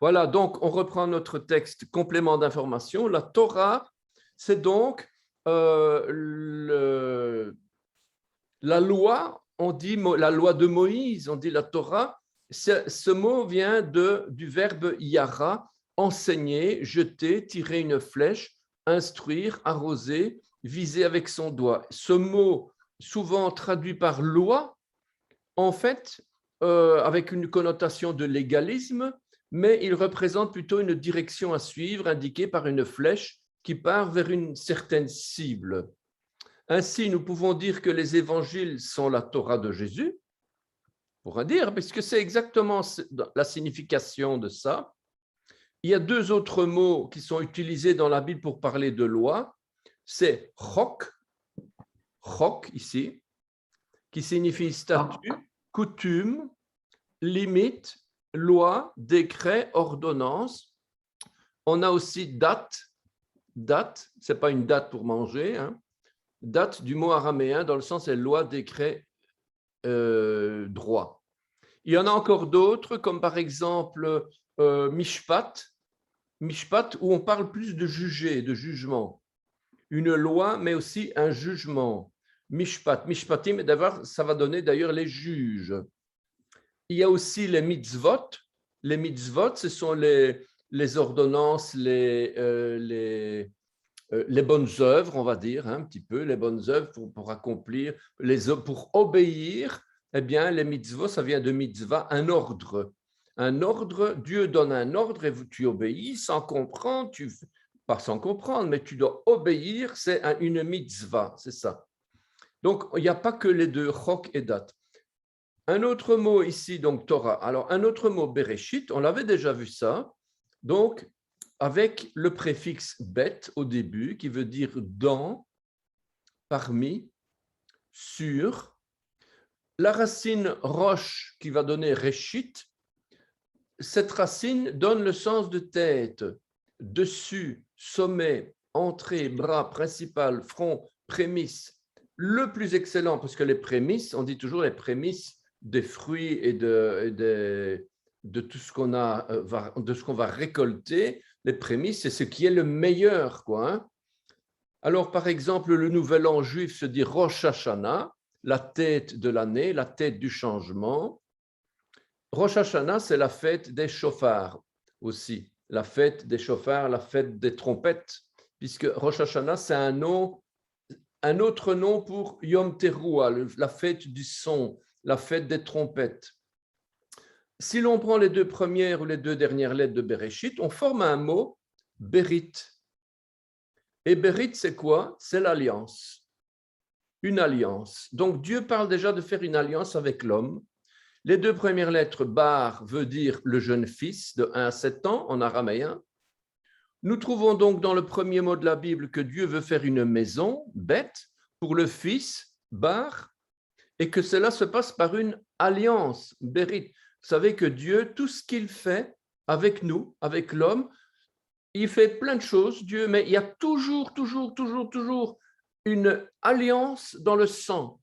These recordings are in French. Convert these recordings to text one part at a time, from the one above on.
Voilà, donc on reprend notre texte complément d'information. La Torah, c'est donc la loi, on dit la loi de Moïse, on dit la Torah. Ce mot vient du verbe yara, enseigner, jeter, tirer une flèche, instruire, arroser, viser avec son doigt. Ce mot, souvent traduit par loi, en fait, avec une connotation de légalisme, mais il représente plutôt une direction à suivre indiquée par une flèche qui part vers une certaine cible. Ainsi, nous pouvons dire que les évangiles sont la Torah de Jésus, on pourra dire, puisque c'est exactement la signification de ça. Il y a deux autres mots qui sont utilisés dans la Bible pour parler de loi. C'est chok ici, qui signifie statut, coutume, limite, loi, décret, ordonnance. On a aussi date, ce n'est pas une date pour manger, hein. Date du mot araméen dans le sens c'est loi, décret, droit. Il y en a encore d'autres, comme par exemple mishpat, où on parle plus de juger, de jugement. Une loi, mais aussi un jugement. Mishpatim, d'abord, ça va donner d'ailleurs les juges. Il y a aussi les mitzvot. Les mitzvot, ce sont les ordonnances, les bonnes œuvres, on va dire, hein, un petit peu, les bonnes œuvres pour accomplir, pour obéir. Eh bien, les mitzvot, ça vient de mitzvah, un ordre. Un ordre, Dieu donne un ordre et tu obéis sans comprendre, pas sans comprendre, mais tu dois obéir, c'est une mitzvah, c'est ça. Donc, il n'y a pas que les deux, chok et date. Un autre mot ici, donc Torah. Alors, un autre mot, Bereshit, on l'avait déjà vu ça. Donc, avec le préfixe bet au début, qui veut dire dans, parmi, sur. La racine roche qui va donner Reshit, cette racine donne le sens de tête, dessus, sommet, entrée, bras, principal, front, prémisse. Le plus excellent, parce que les prémices, on dit toujours les prémices des fruits et de tout ce qu'on a, de ce qu'on va récolter, les prémices, c'est ce qui est le meilleur, quoi, hein. Alors, par exemple, le nouvel an juif se dit Rosh Hashanah, la tête de l'année, la tête du changement. Rosh Hashanah, c'est la fête des chauffards aussi, la fête des chauffards, la fête des trompettes, puisque Rosh Hashanah, c'est un autre nom pour Yom Teruah, la fête du son, la fête des trompettes. Si l'on prend les deux premières ou les deux dernières lettres de Bereshit, on forme un mot, Berit. Et Berit, c'est quoi? C'est l'alliance. Une alliance. Donc Dieu parle déjà de faire une alliance avec l'homme. Les deux premières lettres, Bar veut dire le jeune fils de 1 à 7 ans en araméen. Nous trouvons donc dans le premier mot de la Bible que Dieu veut faire une maison, bête, pour le fils, Bar, et que cela se passe par une alliance, Berit. Vous savez que Dieu, tout ce qu'il fait avec nous, avec l'homme, il fait plein de choses, Dieu, mais il y a toujours une alliance dans le sang.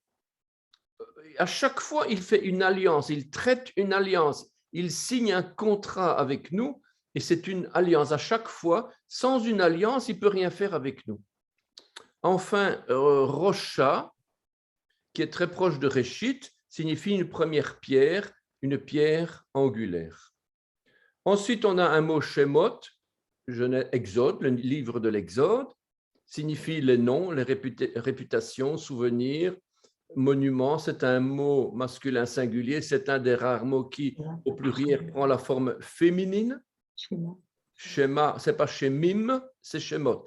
À chaque fois, il fait une alliance, il traite une alliance, il signe un contrat avec nous, et c'est une alliance. À chaque fois, sans une alliance, il ne peut rien faire avec nous. Enfin, Rocha, qui est très proche de Réchit, signifie une première pierre, une pierre angulaire. Ensuite, on a un mot Shemot, Exode, le livre de l'Exode, signifie les noms, les réputations, souvenirs, monuments. C'est un mot masculin singulier, c'est un des rares mots qui, au pluriel, prend la forme féminine. Shema, ce n'est pas Shemim, c'est Shemot,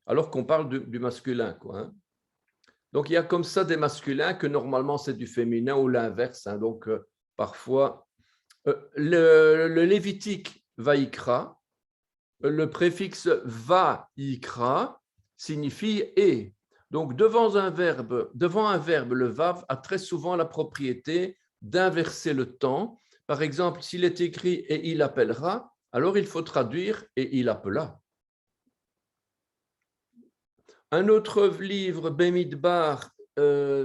alors qu'on parle du masculin, quoi, hein. Donc, il y a comme ça des masculins que normalement c'est du féminin ou l'inverse, hein. Donc, parfois, le lévitique Vaïkra, le préfixe va-ikra signifie et. Donc, devant un verbe, le vav a très souvent la propriété d'inverser le temps. Par exemple, s'il est écrit et il appellera, alors il faut traduire et il appela. Un autre livre, Bemidbar,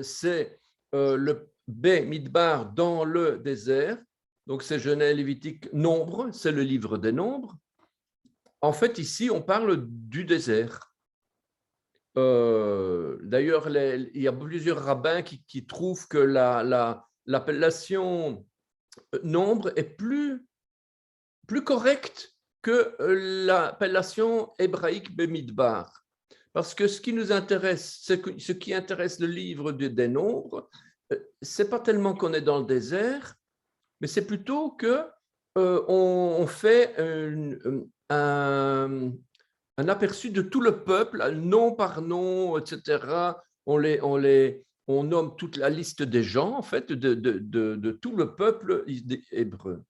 c'est le Bemidbar dans le désert. Donc c'est Genèse, Lévitique, Nombre, c'est le livre des Nombres. En fait, ici, on parle du désert. D'ailleurs, il y a plusieurs rabbins qui trouvent que l'appellation nombre est plus correcte que l'appellation hébraïque Bemidbar. Parce que ce qui nous intéresse, ce qui intéresse le livre des nombres, ce n'est pas tellement qu'on est dans le désert, mais c'est plutôt que on fait un aperçu de tout le peuple, nom par nom, etc. On nomme toute la liste des gens, en fait, de tout le peuple hébreu.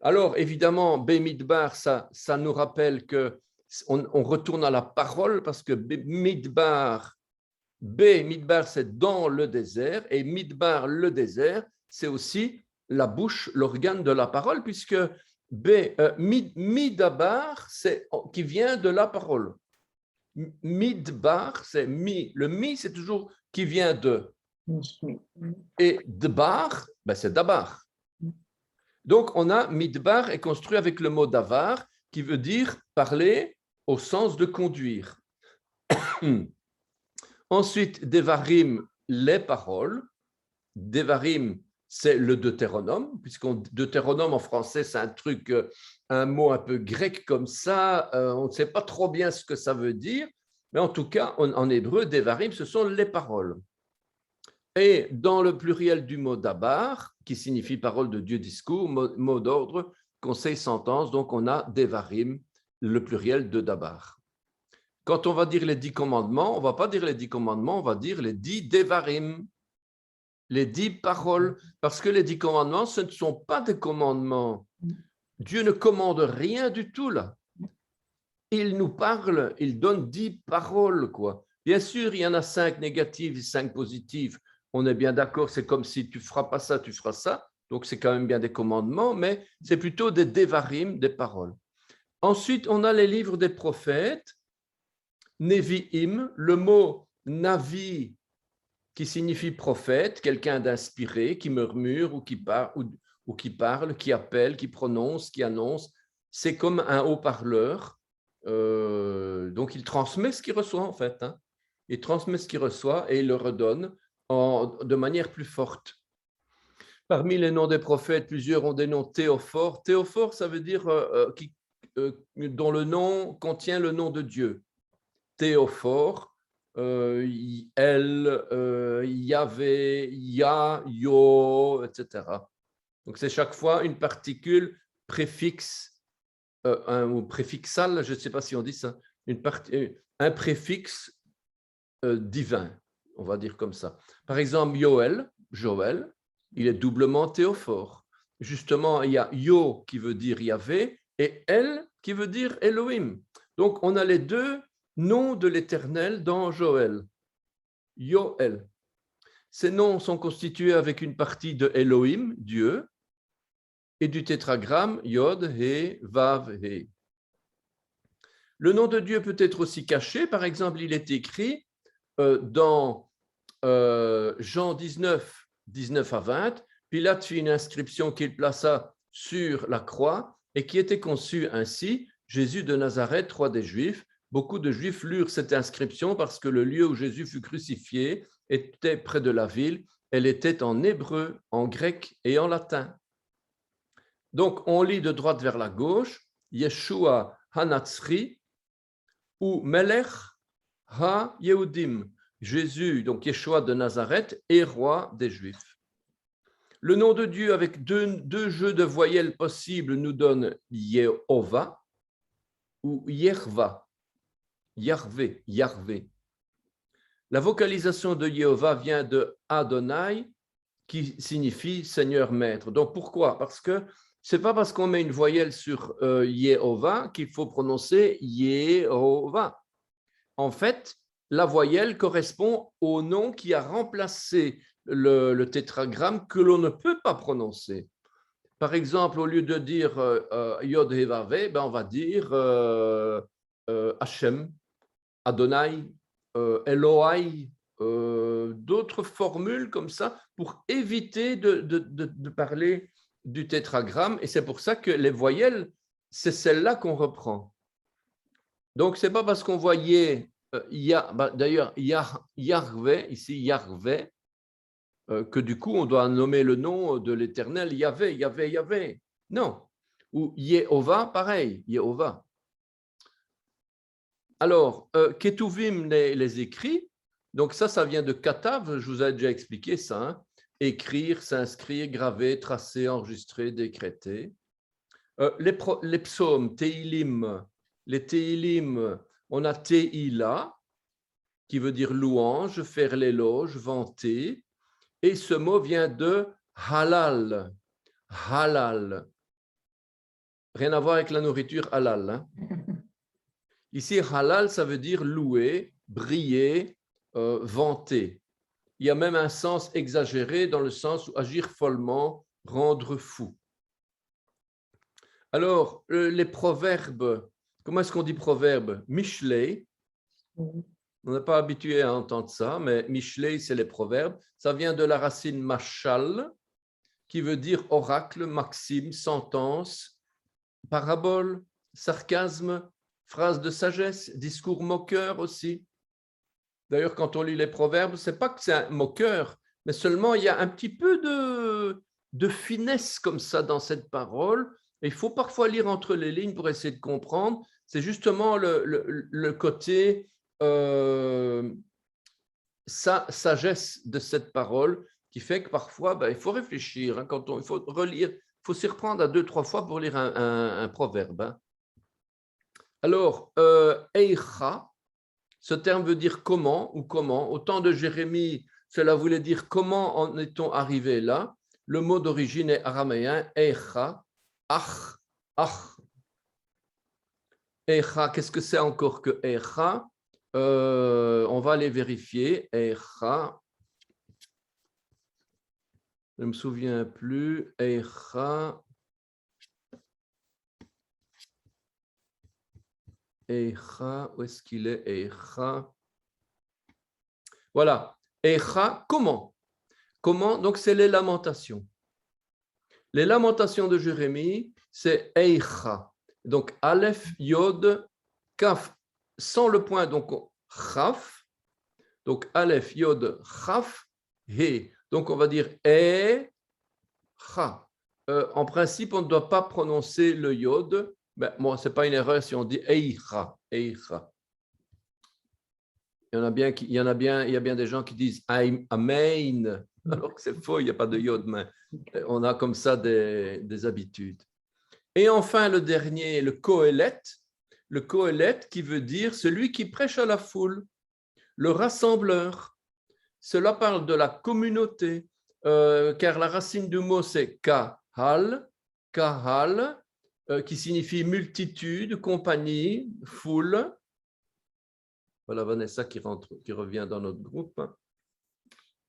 Alors, évidemment, Bemidbar, ça nous rappelle que on retourne à la parole parce que Midbar, Midbar, c'est dans le désert, et Midbar, le désert, c'est aussi la bouche, l'organe de la parole, puisque Midabar, c'est qui vient de la parole. Midbar, c'est mi. Le mi, c'est toujours qui vient de. Et Dbar, ben c'est Dabar. Donc, on a Midbar est construit avec le mot Davar, qui veut dire parler au sens de conduire. Ensuite, Devarim, les paroles. Devarim, c'est le Deutéronome, Deutéronome en français, c'est un mot un peu grec comme ça, on ne sait pas trop bien ce que ça veut dire, mais en tout cas, en hébreu, Devarim, ce sont les paroles. Et dans le pluriel du mot Dabar, qui signifie parole de Dieu, discours, mot d'ordre, conseil, sentence, donc on a Devarim, le pluriel de Dabar. Quand on va dire les 10 commandements, on ne va pas dire les 10 commandements, on va dire les 10 Devarim, les 10 paroles, parce que les 10 commandements, ce ne sont pas des commandements. Dieu ne commande rien du tout là. Il nous parle, il donne 10 paroles, quoi. Bien sûr, il y en a 5 négatives et 5 positives. On est bien d'accord, c'est comme si tu ne feras pas ça, tu feras ça. Donc, c'est quand même bien des commandements, mais c'est plutôt des devarim, des paroles. Ensuite, on a les livres des prophètes, Nevi'im, le mot Navi, qui signifie prophète, quelqu'un d'inspiré, qui murmure ou qui parle, qui appelle, qui prononce, qui annonce. C'est comme un haut-parleur. Donc, il transmet ce qu'il reçoit, en fait. Hein. Il transmet ce qu'il reçoit et il le redonne de manière plus forte. Parmi les noms des prophètes, plusieurs ont des noms théophores. Théophore, ça veut dire dont le nom contient le nom de Dieu. Théophore, El, Yahvé, Yah, Yo, etc. Donc, c'est chaque fois une particule préfixe, ou préfixale, je ne sais pas si on dit ça, un préfixe divin, on va dire comme ça. Par exemple, Joël, il est doublement théophore. Justement, il y a Yo qui veut dire Yahvé et El qui veut dire Elohim. Donc, on a les deux noms de l'Éternel dans Joël. Yoel. Ces noms sont constitués avec une partie de Elohim, Dieu, et du tétragramme Yod, He, Vav, He. Le nom de Dieu peut être aussi caché. Par exemple, il est écrit dans Jean 19, 19 à 20, Pilate fit une inscription qu'il plaça sur la croix et qui était conçue ainsi, Jésus de Nazareth, roi des Juifs. Beaucoup de Juifs lurent cette inscription parce que le lieu où Jésus fut crucifié était près de la ville. Elle était en hébreu, en grec et en latin. Donc, on lit de droite vers la gauche, Yeshua Hanatzri ou Melech Ha-Yehudim. Jésus, donc Yeshua de Nazareth, est roi des Juifs. Le nom de Dieu avec deux jeux de voyelles possibles nous donne Yehovah ou Yerva, Yahvé, Yahvé. La vocalisation de Yehovah vient de Adonai, qui signifie Seigneur Maître. Donc pourquoi? Parce que ce n'est pas parce qu'on met une voyelle sur Yehovah qu'il faut prononcer Yehovah. En fait, la voyelle correspond au nom qui a remplacé le tétragramme que l'on ne peut pas prononcer. Par exemple, au lieu de dire Yod He Vav He, ben on va dire Hashem, Adonai, Elohai, d'autres formules comme ça pour éviter de parler du tétragramme et c'est pour ça que les voyelles, c'est celle-là qu'on reprend. Donc, ce n'est pas parce qu'on voyait, d'ailleurs, Yahvé, ici Yahvé, que du coup, on doit nommer le nom de l'Éternel Yahvé, Yahvé, Yahvé. Non. Ou Yehovah, pareil, Yehovah. Alors, Ketuvim, les écrits, donc ça vient de Katav, je vous ai déjà expliqué ça, hein. Écrire, s'inscrire, graver, tracer, enregistrer, décréter. Les psaumes, Teilim, les Teilim, on a Teila, qui veut dire louange, faire l'éloge, vanter. Et ce mot vient de halal. Halal. Rien à voir avec la nourriture halal. Hein. Ici, halal, ça veut dire louer, briller, vanter. Il y a même un sens exagéré dans le sens où agir follement, rendre fou. Alors, les proverbes, comment est-ce qu'on dit proverbe? Mishlei. On n'est pas habitué à entendre ça, mais Mishlei, c'est les proverbes. Ça vient de la racine machal, qui veut dire oracle, maxime, sentence, parabole, sarcasme, phrase de sagesse, discours moqueur aussi. D'ailleurs, quand on lit les proverbes, ce n'est pas que c'est un moqueur, mais seulement il y a un petit peu de finesse comme ça dans cette parole. Et il faut parfois lire entre les lignes pour essayer de comprendre. C'est justement le côté sagesse de cette parole qui fait que parfois, il faut réfléchir. Hein, il faut relire, il faut s'y reprendre à 2-3 fois pour lire un proverbe. Hein. Alors, Eicha, ce terme veut dire comment ou comment. Au temps de Jérémie, cela voulait dire comment en est-on arrivé là. Le mot d'origine est araméen, Eicha, ach, ach. Eicha, qu'est-ce que c'est encore que Eicha? On va aller vérifier. Eicha. Je ne me souviens plus. Eicha. Eicha. Où est-ce qu'il est? Eicha. Voilà. Eicha, comment? Comment? Donc, c'est les lamentations. Les lamentations de Jérémie, c'est Eicha. Donc, Aleph, Yod, Kaf, sans le point, donc Chaf. Donc, Aleph, Yod, Chaf, He. Donc, on va dire Eicha. En principe, on ne doit pas prononcer le Yod. Bon, ce n'est pas une erreur si on dit Eicha. Eicha. Il y a bien des gens qui disent Amen, alors que c'est faux, il n'y a pas de Yod, mais on a comme ça des habitudes. Et enfin, le dernier, le Kohelet qui veut dire celui qui prêche à la foule, le rassembleur. Cela parle de la communauté, car la racine du mot c'est kahal, qui signifie multitude, compagnie, foule. Voilà Vanessa qui revient dans notre groupe.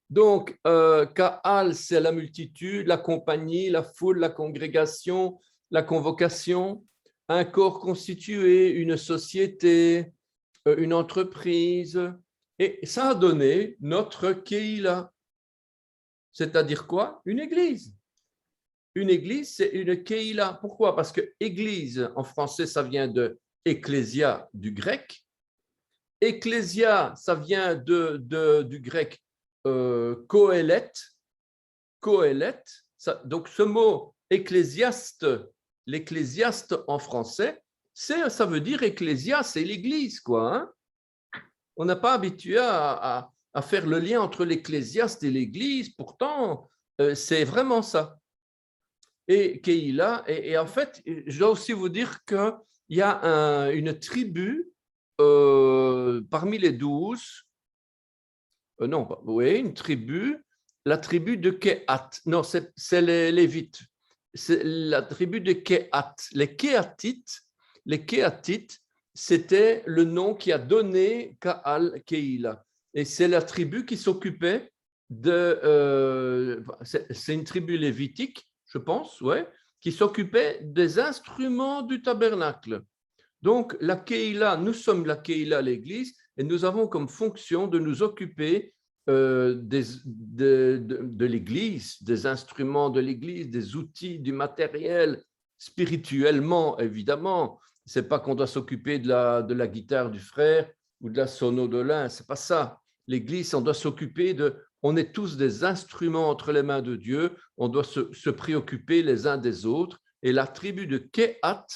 Donc, kahal, c'est la multitude, la compagnie, la foule, la congrégation, la convocation, un corps constitué, une société, une entreprise. Et ça a donné notre Keila. C'est-à-dire quoi? Une église. Une église, c'est une Keila. Pourquoi? Parce que église, en français, ça vient de ecclésia du grec. Ecclésia, ça vient du grec kohelet. Kohelet. Donc, ce mot ecclésiaste, l'ecclésiaste en français, ça veut dire ecclésia, c'est l'église, quoi. Hein? On n'a pas habitué à faire le lien entre l'ecclésiaste et l'église, pourtant, c'est vraiment ça. Et Keila, et en fait, je dois aussi vous dire qu'il y a une tribu parmi les 12, une tribu, la tribu de Kehat. Non, c'est les Lévites. C'est la tribu de Kehat. Les Kéhatites, c'était le nom qui a donné Kaal Keila. Et c'est la tribu qui s'occupait c'est une tribu lévitique, je pense, ouais, qui s'occupait des instruments du tabernacle. Donc, la Keila, nous sommes la Keila, l'Église, et nous avons comme fonction de nous occuper de l'Église, des instruments de l'Église, des outils, du matériel, spirituellement, évidemment. Ce n'est pas qu'on doit s'occuper de la guitare du frère ou de la sono de l'un, ce n'est pas ça. L'Église, on doit s'occuper on est tous des instruments entre les mains de Dieu, on doit se préoccuper les uns des autres. Et la tribu de Kehat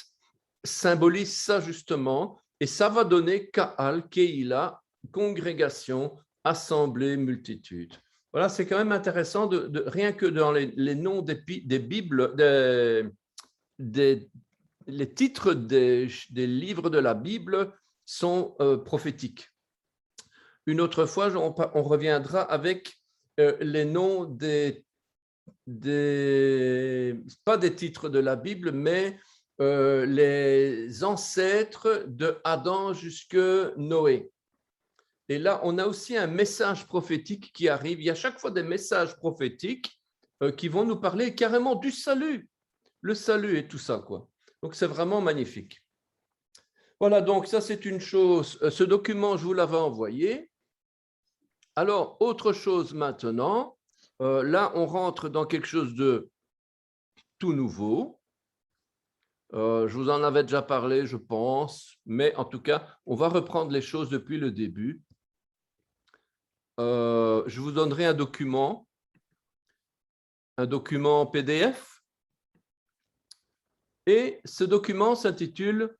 symbolise ça justement, et ça va donner Kaal, Keila, congrégation, assemblée, multitude. Voilà, c'est quand même intéressant, rien que dans les noms des Bibles, les titres des livres de la Bible sont prophétiques. Une autre fois, on reviendra avec les noms pas des titres de la Bible, mais les ancêtres de Adam jusque Noé. Et là, on a aussi un message prophétique qui arrive. Il y a chaque fois des messages prophétiques qui vont nous parler carrément du salut. Le salut et tout ça, quoi. Donc, c'est vraiment magnifique. Voilà, donc ça, c'est une chose. Ce document, je vous l'avais envoyé. Alors, autre chose maintenant. Là, on rentre dans quelque chose de tout nouveau. Je vous en avais déjà parlé, je pense. Mais en tout cas, on va reprendre les choses depuis le début. Je vous donnerai un document PDF. Et ce document s'intitule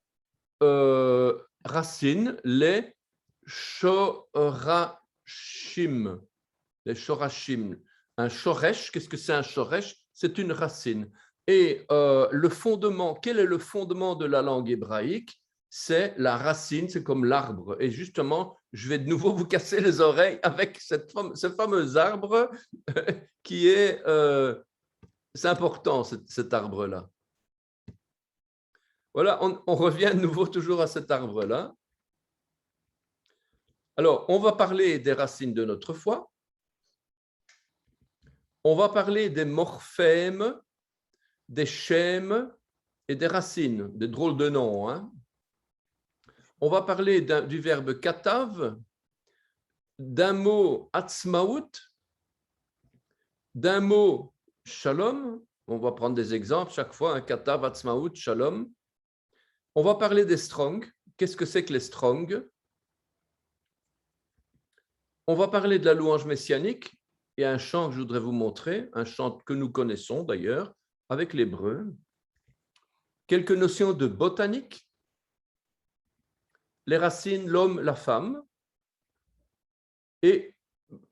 Racines, les Shorashim. Les Shorashim. Un Shoresh, qu'est-ce que c'est un Shoresh? C'est une racine. Et le fondement, quel est le fondement de la langue hébraïque? C'est la racine, c'est comme l'arbre. Et justement, je vais de nouveau vous casser les oreilles avec ce fameux arbre qui est... c'est important, cet arbre-là. Voilà, on revient de nouveau toujours à cet arbre-là. Alors, on va parler des racines de notre foi. On va parler des morphèmes, des schèmes et des racines, des drôles de noms. Hein. On va parler du verbe katav, d'un mot atzmaout, d'un mot shalom. On va prendre des exemples chaque fois, un katav, atzmaout, shalom. On va parler des strongs. Qu'est-ce que c'est que les strongs? On va parler de la louange messianique. Il y a un chant que je voudrais vous montrer, un chant que nous connaissons d'ailleurs, avec l'hébreu. Quelques notions de botanique. Les racines, l'homme, la femme. Et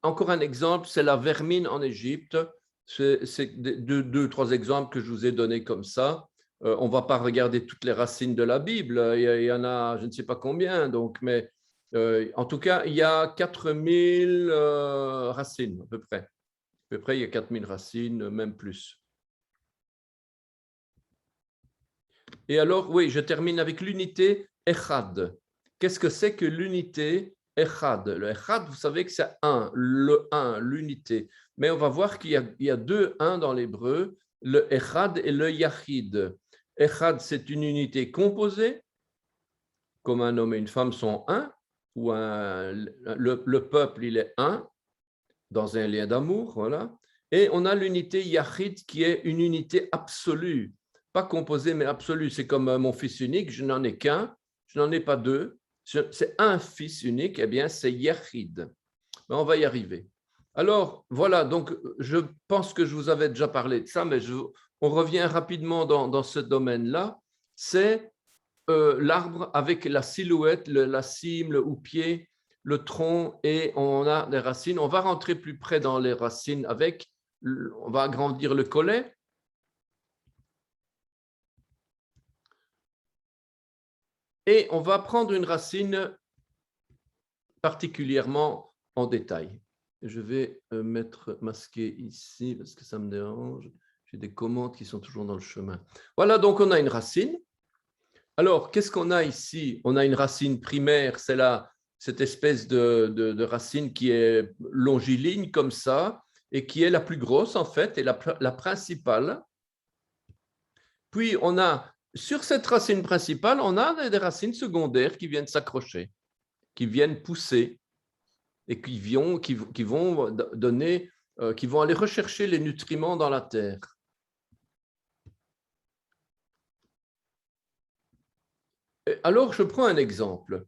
encore un exemple, c'est la vermine en Égypte. C'est deux, trois exemples que je vous ai donnés comme ça. On ne va pas regarder toutes les racines de la Bible. Il y en a, je ne sais pas combien, donc, mais en tout cas, il y a 4000 racines, à peu près. À peu près, il y a 4000 racines, même plus. Et alors, oui, je termine avec l'unité Echad. Qu'est-ce que c'est que l'unité Echad? Le Echad, vous savez que c'est le 1, l'unité. Mais on va voir qu'il y a deux 1 dans l'hébreu, le Echad et le Yachid. Echad, c'est une unité composée, comme un homme et une femme sont un, ou le peuple, il est un, dans un lien d'amour, voilà. Et on a l'unité Yachid qui est une unité absolue, pas composée mais absolue. C'est comme mon fils unique, je n'en ai qu'un, je n'en ai pas deux, c'est un fils unique, eh bien c'est Yachid. Mais on va y arriver. Alors voilà, donc je pense que je vous avais déjà parlé de ça, mais on revient rapidement dans ce domaine-là. C'est l'arbre avec la silhouette, la cime, le houppier, le tronc, et on a des racines. On va rentrer plus près dans les racines avec, on va agrandir le collet. Et on va prendre une racine particulièrement en détail. Je vais mettre masqué ici parce que ça me dérange. J'ai des commandes qui sont toujours dans le chemin. Voilà, donc on a une racine. Alors, qu'est-ce qu'on a ici? On a une racine primaire, c'est cette espèce de racine qui est longiligne comme ça et qui est la plus grosse en fait et la principale. Puis, sur cette racine principale, on a des racines secondaires qui viennent s'accrocher, qui viennent pousser. et qui vont donner, qui vont aller rechercher les nutriments dans la terre. Alors, je prends un exemple.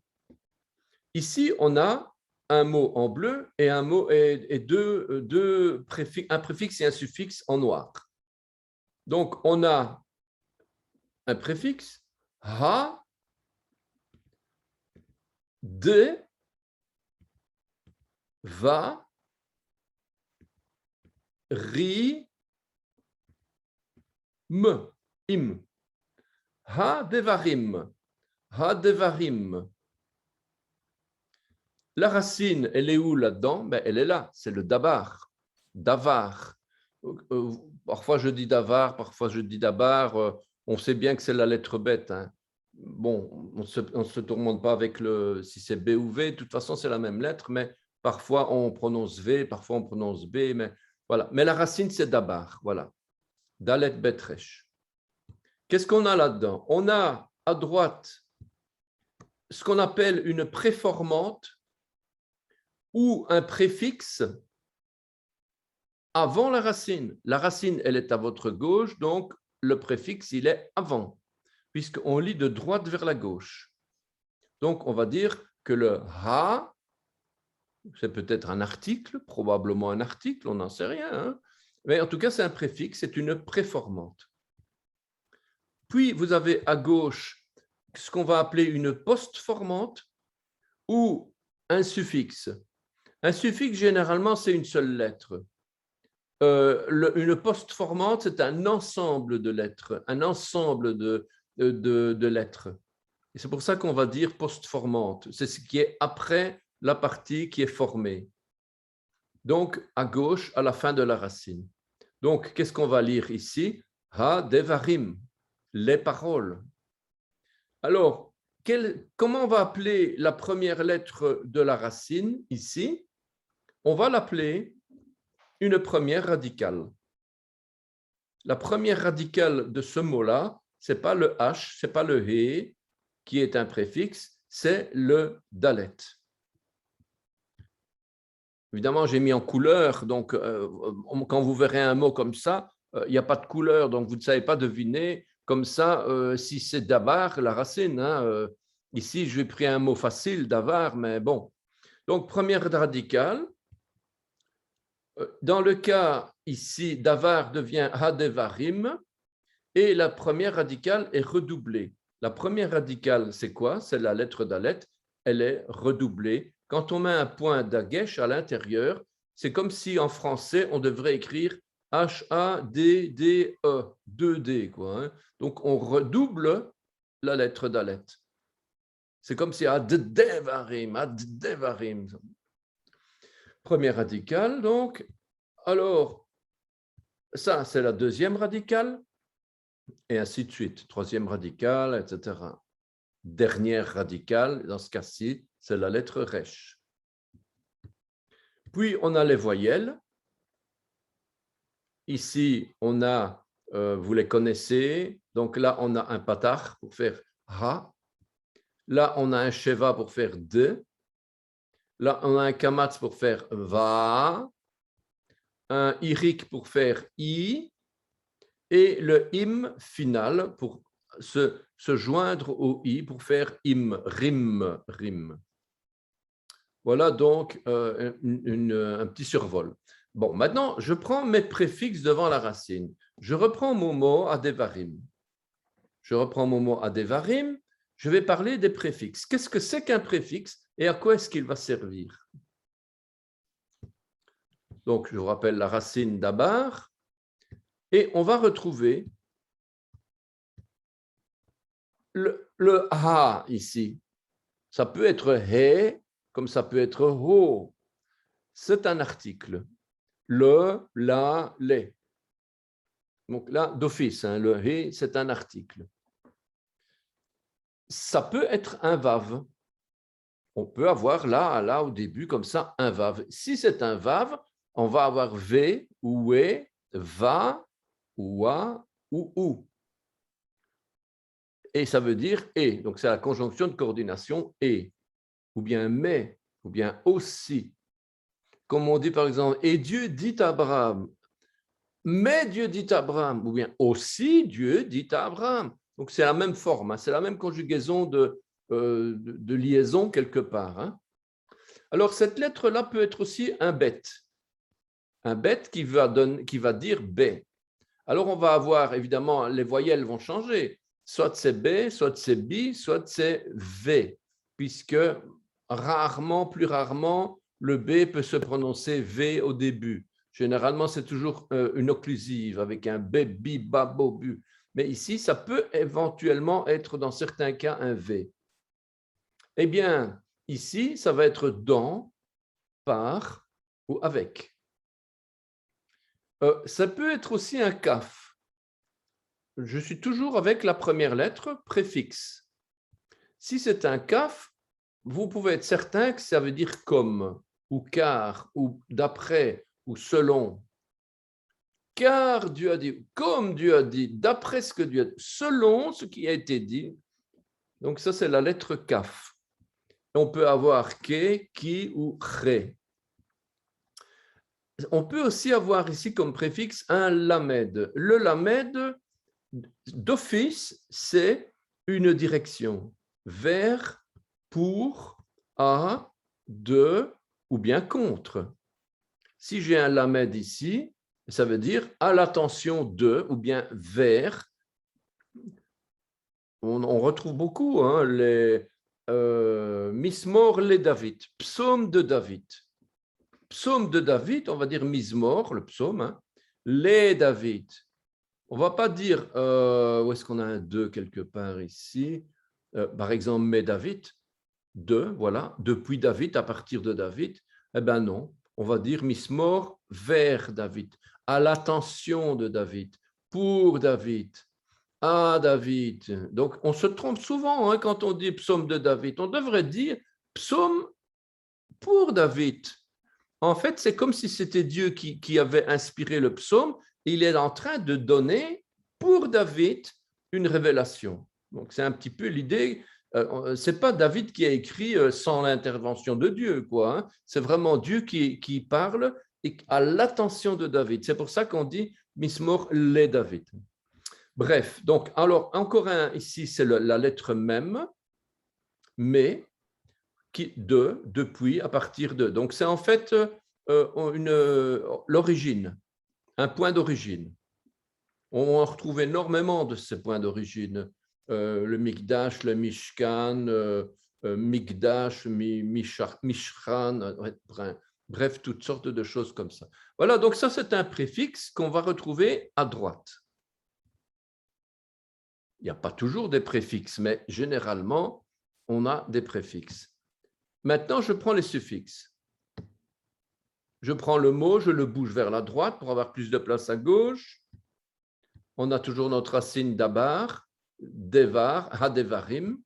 Ici, on a un mot en bleu et un mot et deux préfixes, un préfixe et un suffixe en noir. Donc, on a un préfixe ha, de, va, ri, im. Ha devarim. Ha devarim. La racine, elle est où là-dedans? Ben, elle est là, c'est le dabar. Davar. Parfois je dis davar, parfois je dis dabar. On sait bien que c'est la lettre bête. Hein. Bon, on ne se tourmente pas avec si c'est B ou V. De toute façon, c'est la même lettre, mais parfois on prononce V, parfois on prononce B. Mais, voilà. Mais la racine, c'est dabar. Voilà. Dalet betresh. Qu'est-ce qu'on a là-dedans? On a à droite ce qu'on appelle une préformante ou un préfixe avant la racine. La racine, elle est à votre gauche, donc le préfixe, il est avant, puisqu'on lit de droite vers la gauche. Donc, on va dire que le ha, c'est peut-être un article, probablement un article, on n'en sait rien, hein? Mais en tout cas, c'est un préfixe, c'est une préformante. Puis, vous avez à gauche ce qu'on va appeler une postformante ou un suffixe. Un suffixe, généralement, c'est une seule lettre. Une postformante, c'est un ensemble de lettres, un ensemble de lettres. Et c'est pour ça qu'on va dire postformante. C'est ce qui est après la partie qui est formée. Donc, à gauche, à la fin de la racine. Donc, qu'est-ce qu'on va lire ici? Ha devarim, les paroles. Alors, comment on va appeler la première lettre de la racine ici? On va l'appeler une première radicale. La première radicale de ce mot-là, ce n'est pas le H, ce n'est pas le He, qui est un préfixe, c'est le Dalet. Évidemment, j'ai mis en couleur, donc quand vous verrez un mot comme ça, il n'y a pas de couleur, donc vous ne savez pas deviner comme ça si c'est Davar, la racine. Hein, ici, j'ai pris un mot facile, Davar, mais bon. Donc, première radicale. Dans le cas ici, Davar devient Hadevarim et la première radicale est redoublée. La première radicale, c'est quoi? C'est la lettre Dalet, elle est redoublée. Quand on met un point d'Agesh à l'intérieur, c'est comme si en français, on devrait écrire H-A-D-D-E, 2D, quoi. Hein. Donc, on redouble la lettre Dalet. C'est comme si Hadevarim, Hadevarim. Première radicale, donc. Alors, ça, c'est la deuxième radicale, et ainsi de suite. Troisième radicale, etc. Dernière radicale, dans ce cas-ci, c'est la lettre Resh. Puis, on a les voyelles. Ici, on a, vous les connaissez, donc là, on a un patar pour faire Ha. Là, on a un Sheva pour faire De. Là, on a un Kamatz pour faire Va. Un Irik pour faire I. Et le im final pour se joindre au i pour faire im, rim, rim. Voilà donc un petit survol. Bon, maintenant, je prends mes préfixes devant la racine. Je reprends mon mot adevarim. Je reprends mon mot adevarim. Je vais parler des préfixes. Qu'est-ce que c'est qu'un préfixe et à quoi est-ce qu'il va servir? Donc, je vous rappelle la racine d'abar. Et on va retrouver le ha ici. Ça peut être he, comme ça peut être ho. C'est un article. Le, la, les. Donc là, d'office, hein, le he, c'est un article. Ça peut être un vav. On peut avoir là, au début, comme ça, un vav. Si c'est un vav, on va avoir v, ou we, va, wa, ou. Et ça veut dire et. Donc c'est la conjonction de coordination et. Ou bien mais, ou bien aussi. comme on dit par exemple, et Dieu dit à Abraham, mais Dieu dit à Abraham, ou bien aussi Dieu dit à Abraham. Donc c'est la même forme, hein, c'est la même conjugaison de liaison quelque part. Hein. Alors cette lettre-là peut être aussi un bet qui va dire B. Alors on va avoir, évidemment, les voyelles vont changer. Soit c'est B, soit c'est B, soit c'est V, puisque plus rarement, le B peut se prononcer V au début. Généralement, c'est toujours une occlusive avec un B, bi, ba, bo, bu. Mais ici, ça peut éventuellement être, dans certains cas, un V. Eh bien, ici, ça va être dans, par ou avec. Ça peut être aussi un kaf. Je suis toujours avec la première lettre, préfixe. Si c'est un kaf, vous pouvez être certain que ça veut dire comme, ou car, ou d'après, ou selon. Car Dieu a dit, comme Dieu a dit, d'après ce que Dieu a dit, selon ce qui a été dit. Donc ça, c'est la lettre kaf. On peut avoir ke, ki ou ré. On peut aussi avoir ici comme préfixe un lamed. Le lamed, d'office, c'est une direction vers, pour, à, de ou bien contre. Si j'ai un lamed ici, ça veut dire à l'attention de ou bien vers. On retrouve beaucoup les Mismor les David, psaume de David. Psaume de David, on va dire Mismor, le psaume, les David. On ne va pas dire, où est-ce qu'on a un 2 quelque part ici, par exemple, mais David, 2, voilà, depuis David, à partir de David. Eh bien non, on va dire Mismor vers David, à l'attention de David, pour David, à David. Donc, on se trompe souvent quand on dit psaume de David. On devrait dire psaume pour David. En fait, c'est comme si c'était Dieu qui avait inspiré le psaume. Il est en train de donner pour David une révélation. Donc, c'est un petit peu l'idée. C'est pas David qui a écrit sans l'intervention de Dieu, quoi. Hein. C'est vraiment Dieu qui parle et à l'attention de David. C'est pour ça qu'on dit Mismor les David. Bref, donc, alors, encore un ici, c'est la lettre même, mais depuis, à partir de. Donc, c'est en fait l'origine, un point d'origine. On en retrouve énormément de ces points d'origine. Le Mikdash, le Mishkan, Mikdash, Mishran, bref, toutes sortes de choses comme ça. Voilà, donc ça, c'est un préfixe qu'on va retrouver à droite. Il n'y a pas toujours des préfixes, mais généralement, on a des préfixes. Maintenant, je prends les suffixes. Je prends le mot, je le bouge vers la droite pour avoir plus de place à gauche. On a toujours notre racine d'abar, devar, hadevarim.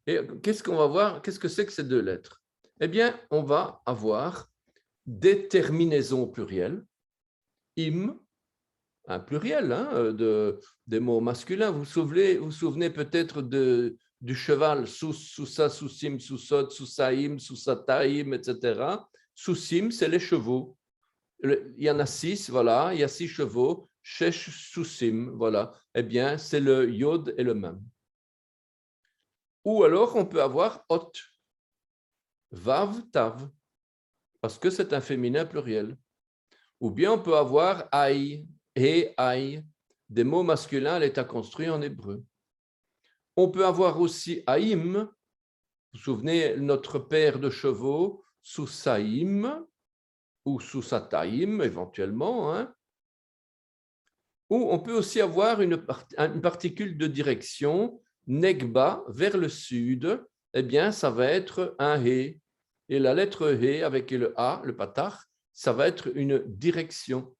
Et qu'est-ce qu'on va voir? Qu'est-ce que c'est que ces deux lettres? Eh bien, on va avoir des terminaisons plurielles, im, un pluriel des mots masculins. Vous vous souvenez peut-être du cheval, sousa, sousim, sousot, sousaim, sousataim, etc. Sousim, c'est les chevaux. Il y en a 6, voilà, il y a 6 chevaux. Shesh, sousim, voilà. Eh bien, c'est le yod et le même. Ou alors, on peut avoir ot, vav, tav, parce que c'est un féminin pluriel. Ou bien, on peut avoir aï, et aï, des mots masculins à l'état construit en hébreu. On peut avoir aussi aïm, vous vous souvenez, notre paire de chevaux, soussaïm ou soussataïm éventuellement. Hein. Ou on peut aussi avoir une particule de direction, negba, vers le sud, eh bien, ça va être un hé. Et la lettre hé avec le a, le patach, ça va être une direction.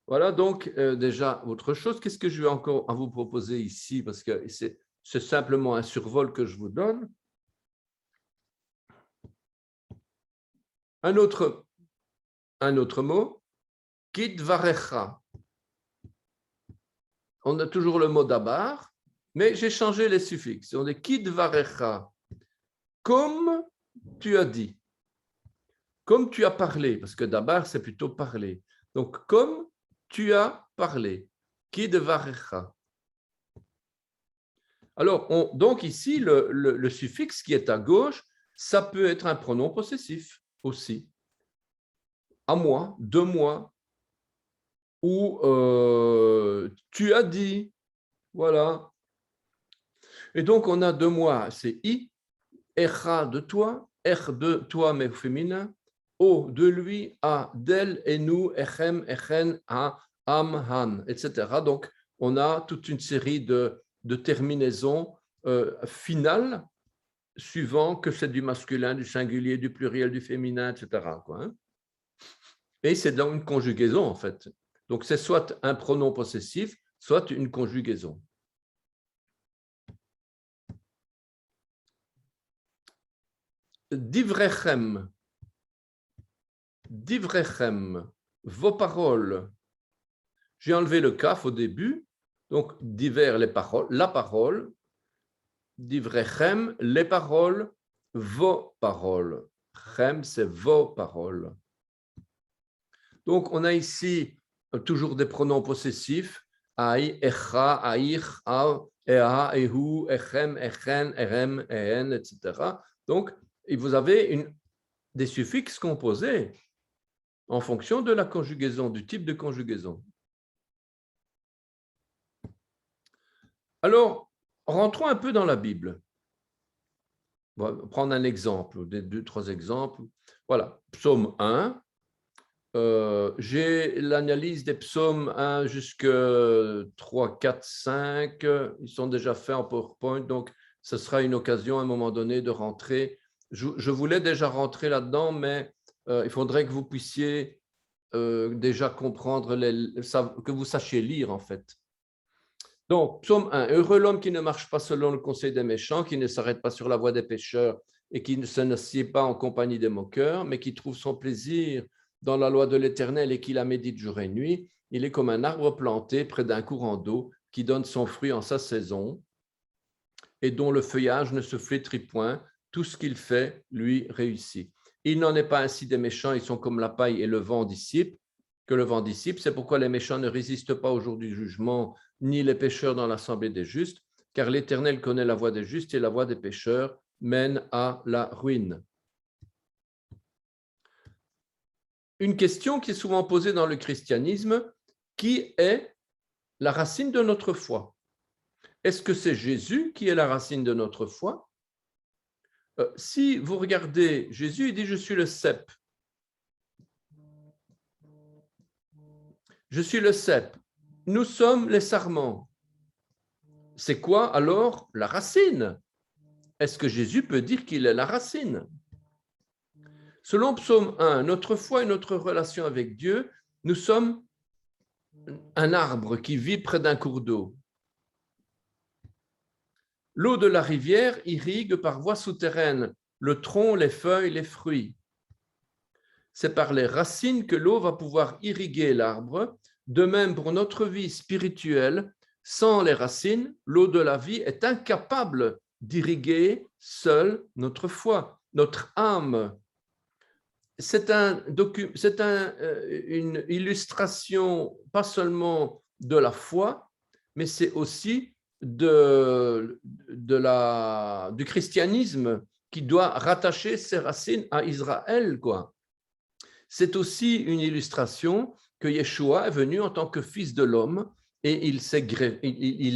Voilà donc déjà autre chose. Qu'est-ce que je vais encore à vous proposer ici? Parce que c'est simplement un survol que je vous donne. Un autre mot, kidvarecha. On a toujours le mot d'abar, mais j'ai changé les suffixes. On dit kidvarecha, comme tu as dit. comme tu as parlé, parce que d'abord, c'est plutôt parler. Donc, comme tu as parlé. Qui devarecha. Alors, donc ici, le suffixe qui est à gauche, ça peut être un pronom possessif aussi. À moi, de moi, ou tu as dit. Voilà. Et donc, on a de moi, c'est i, echa de toi, ech de toi, mais au féminin, o de lui, a d'elle, et nous, echem, echen, a, am, han, etc. Donc, on a toute une série de terminaisons finales suivant que c'est du masculin, du singulier, du pluriel, du féminin, etc. Quoi, hein. Et c'est dans une conjugaison, en fait. Donc, c'est soit un pronom possessif, soit une conjugaison. Divrechem, divrechem, vos paroles. J'ai enlevé le kaf au début, donc divers les paroles, la parole, divrechem, les paroles, vos paroles. Chem, c'est vos paroles. Donc, on a ici toujours des pronoms possessifs, aï, echa, aïch, av, eha, ehu, echem, echen, erem, ehen, etc. Donc, vous avez des suffixes composés en fonction de la conjugaison, du type de conjugaison. Alors, rentrons un peu dans la Bible. On va prendre un exemple, deux, trois exemples. Voilà, psaume 1. J'ai l'analyse des psaumes 1 jusqu'à 3, 4, 5. Ils sont déjà faits en PowerPoint, donc ce sera une occasion à un moment donné de rentrer. Je voulais déjà rentrer là-dedans, mais il faudrait que vous puissiez déjà comprendre, que vous sachiez lire en fait. Donc, psaume 1. Heureux l'homme qui ne marche pas selon le conseil des méchants, qui ne s'arrête pas sur la voie des pécheurs et qui ne s'assied pas en compagnie des moqueurs, mais qui trouve son plaisir dans la loi de l'Éternel et qui la médite jour et nuit. Il est comme un arbre planté près d'un courant d'eau qui donne son fruit en sa saison et dont le feuillage ne se flétrit point. Tout ce qu'il fait, lui, réussit. Il n'en est pas ainsi des méchants, ils sont comme la paille et le vent dissipe, que le vent dissipe. C'est pourquoi les méchants ne résistent pas au jour du jugement, ni les pécheurs dans l'assemblée des justes, car l'Éternel connaît la voie des justes et la voie des pécheurs mène à la ruine. Une question qui est souvent posée dans le christianisme, qui est la racine de notre foi? Est-ce que c'est Jésus qui est la racine de notre foi? Si vous regardez, Jésus il dit « Je suis le cep ». Je suis le cep. Nous sommes les sarments. C'est quoi alors la racine? Est-ce que Jésus peut dire qu'il est la racine? Selon Psaume 1, notre foi et notre relation avec Dieu, nous sommes un arbre qui vit près d'un cours d'eau. L'eau de la rivière irrigue par voie souterraine le tronc, les feuilles, les fruits. C'est par les racines que l'eau va pouvoir irriguer l'arbre. De même, pour notre vie spirituelle, sans les racines, l'eau de la vie est incapable d'irriguer seule notre foi, notre âme. C'est une illustration pas seulement de la foi, mais c'est aussi du christianisme qui doit rattacher ses racines à Israël, quoi. C'est aussi une illustration que Yeshua est venu en tant que fils de l'homme et il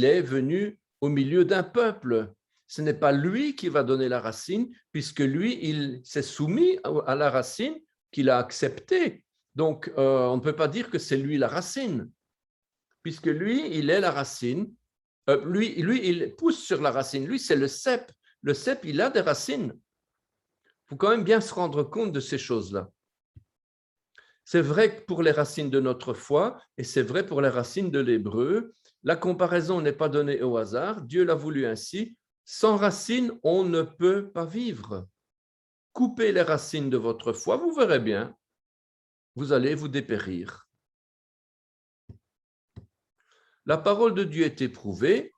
est venu au milieu d'un peuple. Ce n'est pas lui qui va donner la racine, puisque lui, il s'est soumis à la racine qu'il a acceptée. Donc, on ne peut pas dire que c'est lui la racine, puisque lui, il est la racine. Lui, il pousse sur la racine. Lui, c'est le cep. Le cep, il a des racines. Il faut quand même bien se rendre compte de ces choses-là. C'est vrai pour les racines de notre foi et c'est vrai pour les racines de l'hébreu. La comparaison n'est pas donnée au hasard. Dieu l'a voulu ainsi. Sans racines, on ne peut pas vivre. Coupez les racines de votre foi, vous verrez bien, vous allez vous dépérir. La parole de Dieu est éprouvée.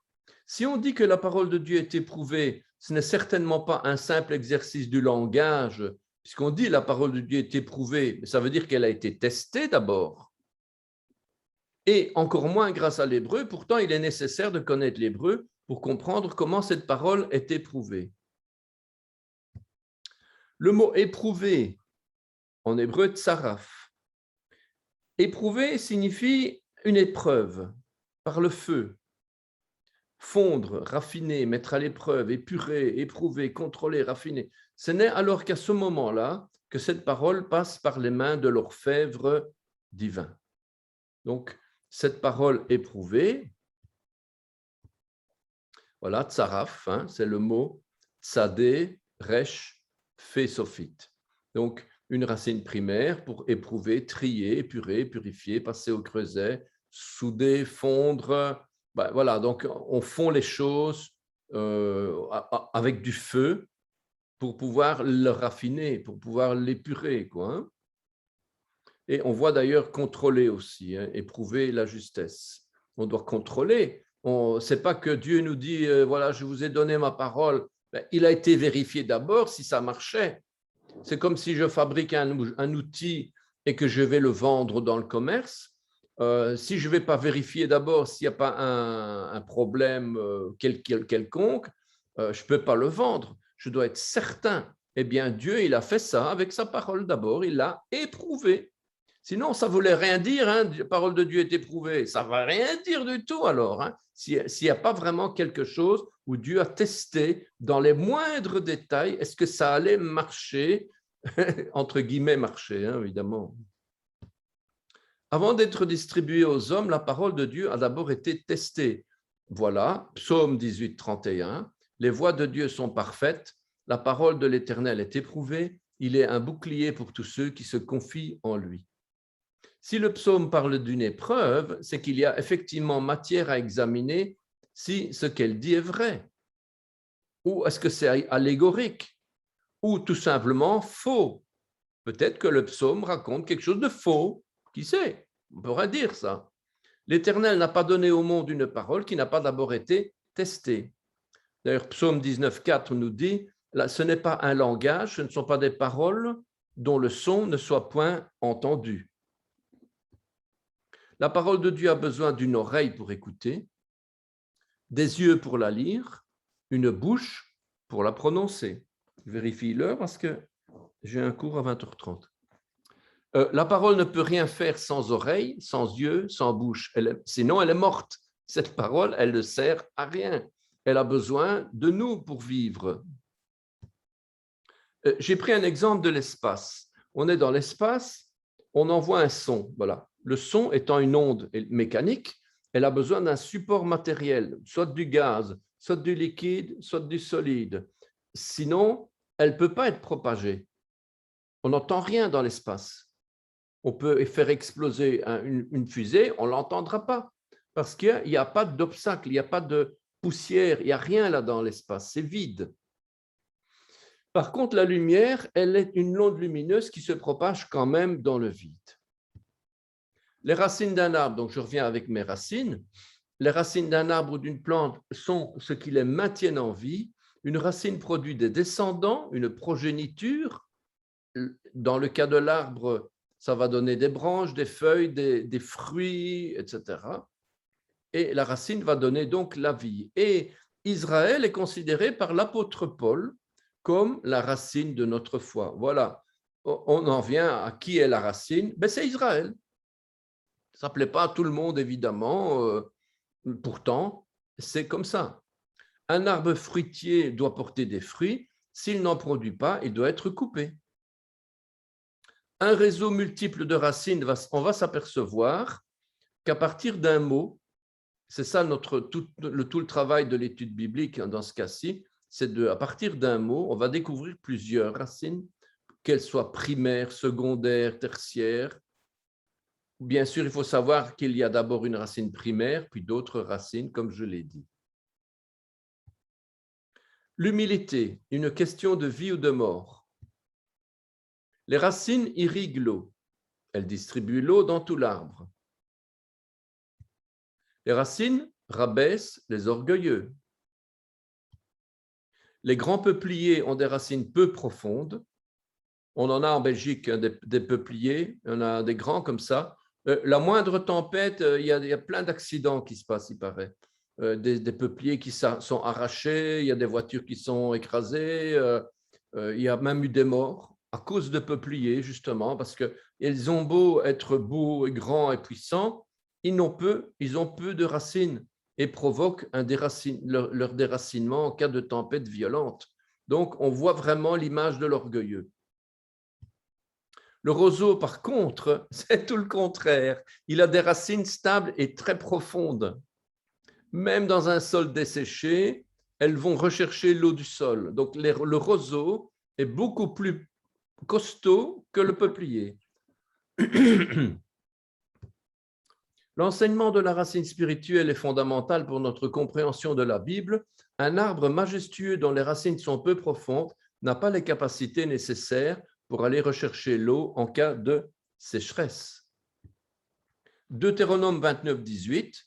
Si on dit que la parole de Dieu est éprouvée, ce n'est certainement pas un simple exercice du langage puisqu'on dit la parole de Dieu est éprouvée, ça veut dire qu'elle a été testée d'abord. Et encore moins grâce à l'hébreu, pourtant il est nécessaire de connaître l'hébreu pour comprendre comment cette parole est éprouvée. Le mot éprouvé en hébreu, tsaraf. Éprouvé signifie une épreuve par le feu. Fondre, raffiner, mettre à l'épreuve, épurer, éprouver, contrôler, raffiner. Ce n'est alors qu'à ce moment-là que cette parole passe par les mains de l'orfèvre divin. Donc, cette parole éprouvée, voilà, tsaraf, hein, c'est le mot tsadé, resh, fait sophite. Donc, une racine primaire pour éprouver, trier, épurer, purifier, passer au creuset, souder, fondre. Ben, voilà, donc on fond les choses avec du feu pour pouvoir le raffiner, pour pouvoir l'épurer, quoi. Hein. Et on voit d'ailleurs contrôler aussi, hein, éprouver la justesse. On doit contrôler. Ce n'est pas que Dieu nous dit, voilà, je vous ai donné ma parole. Ben, il a été vérifié d'abord si ça marchait. C'est comme si je fabrique un outil et que je vais le vendre dans le commerce. Si je ne vais pas vérifier d'abord s'il n'y a pas un problème quelconque, je ne peux pas le vendre. Je dois être certain. Eh bien, Dieu, il a fait ça avec sa parole d'abord. Il l'a éprouvé. Sinon, ça ne voulait rien dire, hein, la parole de Dieu est éprouvée. Ça ne va rien dire du tout alors, hein, s'il n'y a pas vraiment quelque chose où Dieu a testé dans les moindres détails, est-ce que ça allait marcher, entre guillemets marcher, hein, évidemment. Avant d'être distribuée aux hommes, la parole de Dieu a d'abord été testée. Voilà, Psaume 18, 31, les voies de Dieu sont parfaites, la parole de l'Éternel est éprouvée, il est un bouclier pour tous ceux qui se confient en lui. Si le psaume parle d'une épreuve, c'est qu'il y a effectivement matière à examiner si ce qu'elle dit est vrai. Ou est-ce que c'est allégorique? Ou tout simplement faux? Peut-être que le psaume raconte quelque chose de faux. Qui sait? On pourrait dire ça. L'Éternel n'a pas donné au monde une parole qui n'a pas d'abord été testée. D'ailleurs, psaume 19,4 nous dit, là, ce n'est pas un langage, ce ne sont pas des paroles dont le son ne soit point entendu. La parole de Dieu a besoin d'une oreille pour écouter, des yeux pour la lire, une bouche pour la prononcer. Je vérifie l'heure parce que j'ai un cours à 20h30. La parole ne peut rien faire sans oreille, sans yeux, sans bouche. Sinon, elle est morte. Cette parole, elle ne sert à rien. Elle a besoin de nous pour vivre. J'ai pris un exemple de l'espace. On est dans l'espace, on envoie un son. Voilà. Le son étant une onde mécanique, elle a besoin d'un support matériel, soit du gaz, soit du liquide, soit du solide. Sinon, elle ne peut pas être propagée. On n'entend rien dans l'espace. On peut faire exploser une fusée, on ne l'entendra pas, parce qu'il n'y a pas d'obstacle, il n'y a pas de poussière, il n'y a rien là dans l'espace, c'est vide. Par contre, la lumière, elle est une onde lumineuse qui se propage quand même dans le vide. Les racines d'un arbre, donc je reviens avec mes racines, les racines d'un arbre ou d'une plante sont ce qui les maintiennent en vie. Une racine produit des descendants, une progéniture. Dans le cas de l'arbre, ça va donner des branches, des feuilles, des fruits, etc. Et la racine va donner donc la vie. Et Israël est considéré par l'apôtre Paul comme la racine de notre foi. Voilà, on en vient à qui est la racine? Ben, c'est Israël. Ça ne plaît pas à tout le monde, évidemment. Pourtant, c'est comme ça. Un arbre fruitier doit porter des fruits. S'il n'en produit pas, il doit être coupé. Un réseau multiple de racines, on va s'apercevoir qu'à partir d'un mot, c'est ça tout le travail de l'étude biblique dans ce cas-ci, c'est à partir d'un mot, on va découvrir plusieurs racines, qu'elles soient primaires, secondaires, tertiaires. Bien sûr, il faut savoir qu'il y a d'abord une racine primaire, puis d'autres racines, comme je l'ai dit. L'humilité, une question de vie ou de mort. Les racines irriguent l'eau. Elles distribuent l'eau dans tout l'arbre. Les racines rabaissent les orgueilleux. Les grands peupliers ont des racines peu profondes. On en a en Belgique hein, des peupliers, on a des grands comme ça. La moindre tempête, il y a plein d'accidents qui se passent, il paraît. Des peupliers qui sont arrachés, il y a des voitures qui sont écrasées, il y a même eu des morts à cause de peupliers, justement, parce qu'ils ont beau être beaux et grands et puissants, ils ont peu de racines et provoquent leur déracinement en cas de tempête violente. Donc, on voit vraiment l'image de l'orgueilleux. Le roseau, par contre, c'est tout le contraire. Il a des racines stables et très profondes. Même dans un sol desséché, elles vont rechercher l'eau du sol. Donc, le roseau est beaucoup plus costaud que le peuplier. L'enseignement de la racine spirituelle est fondamental pour notre compréhension de la Bible. Un arbre majestueux dont les racines sont peu profondes n'a pas les capacités nécessaires pour aller rechercher l'eau en cas de sécheresse. Deutéronome 29, 18.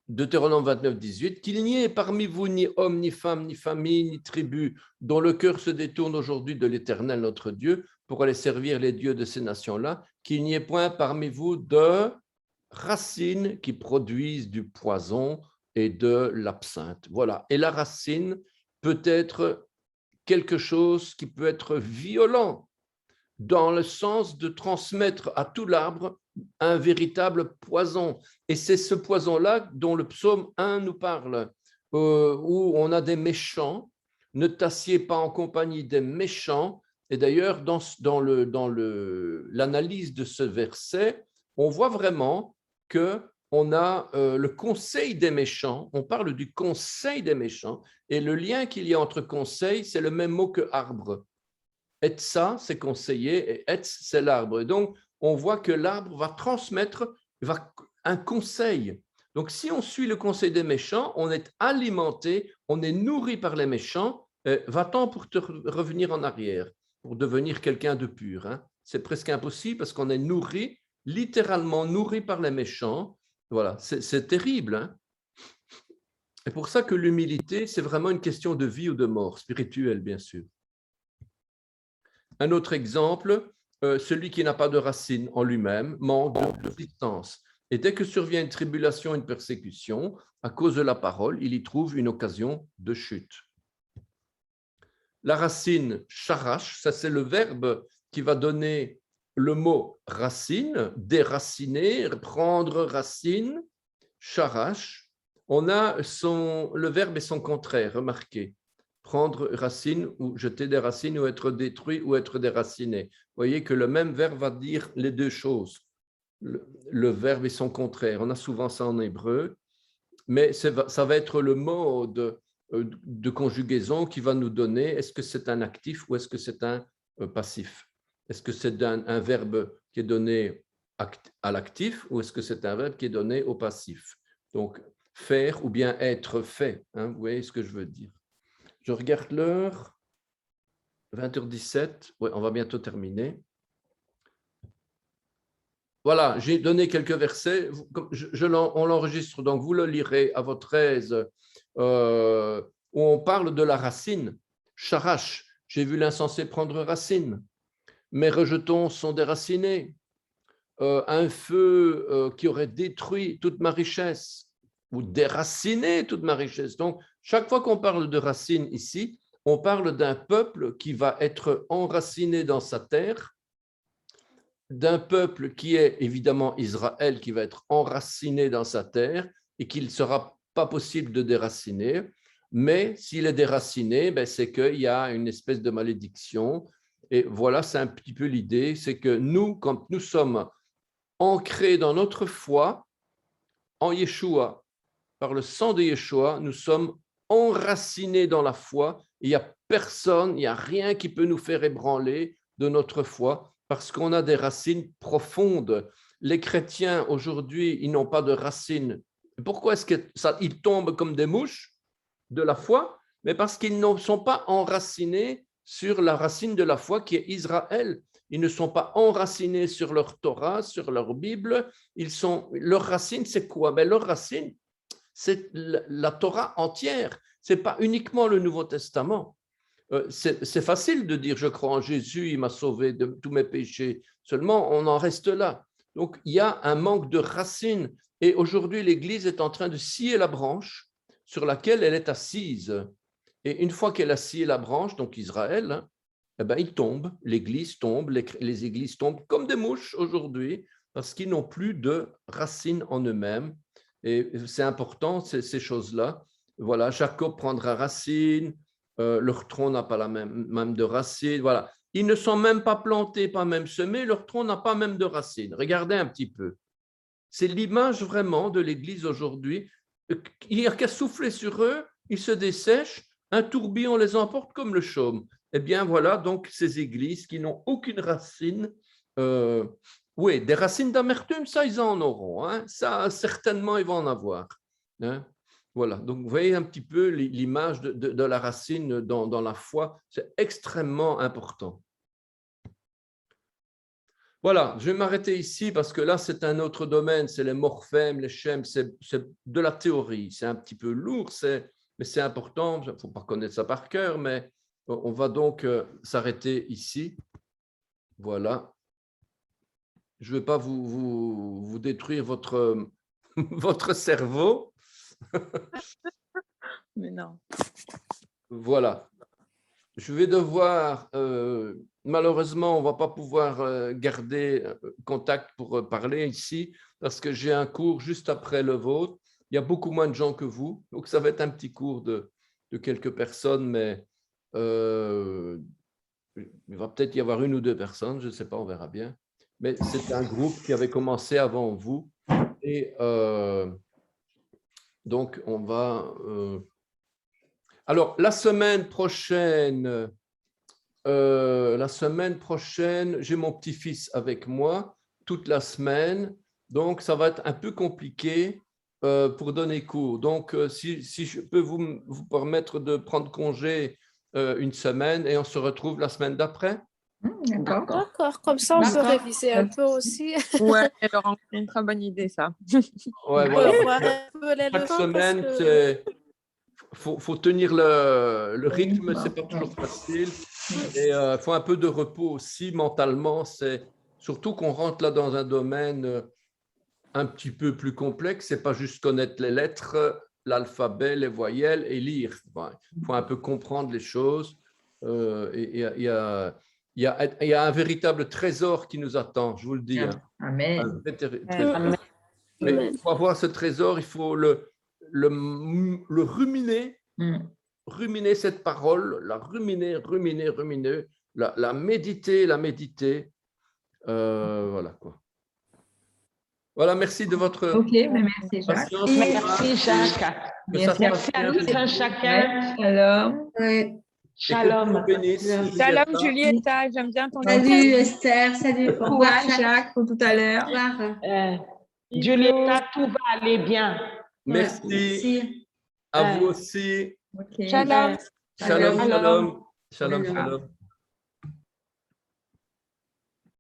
Deutéronome 29, 18, qu'il n'y ait parmi vous ni homme, ni femme, ni famille, ni tribu, dont le cœur se détourne aujourd'hui de l'Éternel notre Dieu pour aller servir les dieux de ces nations-là, qu'il n'y ait point parmi vous de racines qui produisent du poison et de l'absinthe. Voilà. Et la racine peut être quelque chose qui peut être violent dans le sens de transmettre à tout l'arbre un véritable poison. Et c'est ce poison-là dont le psaume 1 nous parle, où on a des méchants. Ne t'assieds pas en compagnie des méchants. Et d'ailleurs, dans l'analyse de ce verset, on voit vraiment qu'on a le conseil des méchants. On parle du conseil des méchants. Et le lien qu'il y a entre conseil, c'est le même mot que arbre. Etza, c'est conseiller, et Etz, c'est l'arbre. Et donc, on voit que l'arbre va transmettre un conseil. Donc, si on suit le conseil des méchants, on est alimenté, on est nourri par les méchants. Va-t'en pour te revenir en arrière, pour devenir quelqu'un de pur. Hein. C'est presque impossible parce qu'on est nourri, littéralement nourri par les méchants. Voilà, c'est terrible. Hein. C'est pour ça que l'humilité, c'est vraiment une question de vie ou de mort, spirituelle, bien sûr. Un autre exemple, celui qui n'a pas de racine en lui-même manque de résistance. Et dès que survient une tribulation, une persécution, à cause de la parole, il y trouve une occasion de chute. La racine sharash, ça c'est le verbe qui va donner le mot racine, déraciner, prendre racine, sharash. On a le verbe et son contraire, remarquez. Prendre racine ou jeter des racines ou être détruit ou être déraciné. Vous voyez que le même verbe va dire les deux choses. Le verbe et son contraire. On a souvent ça en hébreu, mais ça va être le mode de conjugaison qui va nous donner est-ce que c'est un actif ou est-ce que c'est un passif. Est-ce que c'est un verbe qui est donné à l'actif ou est-ce que c'est un verbe qui est donné au passif. Donc, faire ou bien être fait. Hein, vous voyez ce que je veux dire. Je regarde l'heure, 20h17, ouais, on va bientôt terminer. Voilà, j'ai donné quelques versets, on l'enregistre, donc vous le lirez à votre aise, où on parle de la racine, sharash, j'ai vu l'insensé prendre racine, mes rejetons sont déracinés, un feu qui aurait détruit toute ma richesse, ou déraciné toute ma richesse. Donc, chaque fois qu'on parle de racine ici, on parle d'un peuple qui va être enraciné dans sa terre, d'un peuple qui est évidemment Israël, qui va être enraciné dans sa terre et qu'il ne sera pas possible de déraciner. Mais s'il est déraciné, ben c'est qu'il y a une espèce de malédiction. Et voilà, c'est un petit peu l'idée, c'est que nous, quand nous sommes ancrés dans notre foi, en Yeshua, par le sang de Yeshua, nous sommes enracinés dans la foi. Il n'y a personne, il n'y a rien qui peut nous faire ébranler de notre foi parce qu'on a des racines profondes. Les chrétiens, aujourd'hui, ils n'ont pas de racines. Pourquoi est-ce qu'ils tombent comme des mouches de la foi? Mais parce qu'ils ne sont pas enracinés sur la racine de la foi qui est Israël. Ils ne sont pas enracinés sur leur Torah, sur leur Bible. Leur racine, c'est quoi? Ben, leur racine, c'est la Torah entière. Ce n'est pas uniquement le Nouveau Testament. C'est facile de dire je crois en Jésus, il m'a sauvé de tous mes péchés. Seulement, on en reste là. Donc, il y a un manque de racines. Et aujourd'hui, l'Église est en train de scier la branche sur laquelle elle est assise. Et une fois qu'elle a scié la branche, donc Israël, hein, eh ben, il tombe, l'Église tombe, les églises tombent comme des mouches aujourd'hui parce qu'ils n'ont plus de racines en eux-mêmes. Et c'est important, ces choses-là. Voilà, Jacob prendra racine, leur tronc n'a pas la même de racine. Voilà. Ils ne sont même pas plantés, pas même semés, leur tronc n'a pas même de racine. Regardez un petit peu. C'est l'image vraiment de l'Église aujourd'hui. Il n'y a qu'à souffler sur eux, ils se dessèchent, un tourbillon les emporte comme le chaume. Eh bien voilà donc ces églises qui n'ont aucune racine. Oui, des racines d'amertume, ça ils en auront. Hein. Ça certainement ils vont en avoir. Hein. Voilà, donc vous voyez un petit peu l'image de la racine dans la foi, c'est extrêmement important. Voilà, je vais m'arrêter ici parce que là, c'est un autre domaine, c'est les morphèmes, les schèmes, c'est de la théorie. C'est un petit peu lourd, mais c'est important. Il ne faut pas connaître ça par cœur, mais on va donc s'arrêter ici. Voilà. Je ne vais pas vous détruire votre, votre cerveau. Mais non. Voilà. Je vais devoir, malheureusement, on ne va pas pouvoir garder contact pour parler ici parce que j'ai un cours juste après le vôtre. Il y a beaucoup moins de gens que vous, donc ça va être un petit cours de quelques personnes, mais il va peut-être y avoir une ou deux personnes, je ne sais pas, on verra bien. Mais c'est un groupe qui avait commencé avant vous et donc on va... Alors, la semaine prochaine, j'ai mon petit-fils avec moi toute la semaine, donc ça va être un peu compliqué pour donner cours. Donc, si je peux vous permettre de prendre congé une semaine et on se retrouve la semaine d'après. D'accord. D'accord, comme ça on peut réviser un peu aussi. Ouais, Laurent, c'est une très bonne idée, ça. Ouais, On voilà. peut voir un peu les Chaque leçons semaine, parce que... faut tenir le rythme, c'est pas toujours facile. Et il faut un peu de repos aussi mentalement. C'est surtout qu'on rentre là dans un domaine un petit peu plus complexe. C'est pas juste connaître les lettres, l'alphabet, les voyelles et lire. Il faut un peu comprendre les choses. Et il y a un véritable trésor qui nous attend, je vous le dis. Hein. Amen. Un vrai trésor. Mais pour avoir ce trésor, il faut le ruminer, ruminer cette parole, la ruminer, la méditer, voilà quoi. Voilà, merci de votre Merci Jacques. patience. Merci Jacques. Merci à tous un chacun. Shalom. Shalom. Salam Julietta, j'aime bien ton Salut Esther, salut. Au revoir Jacques, pour tout à l'heure. Au revoir. Julietta, tout va aller bien. Merci. À vous aussi. Okay. Shalom. Shalom.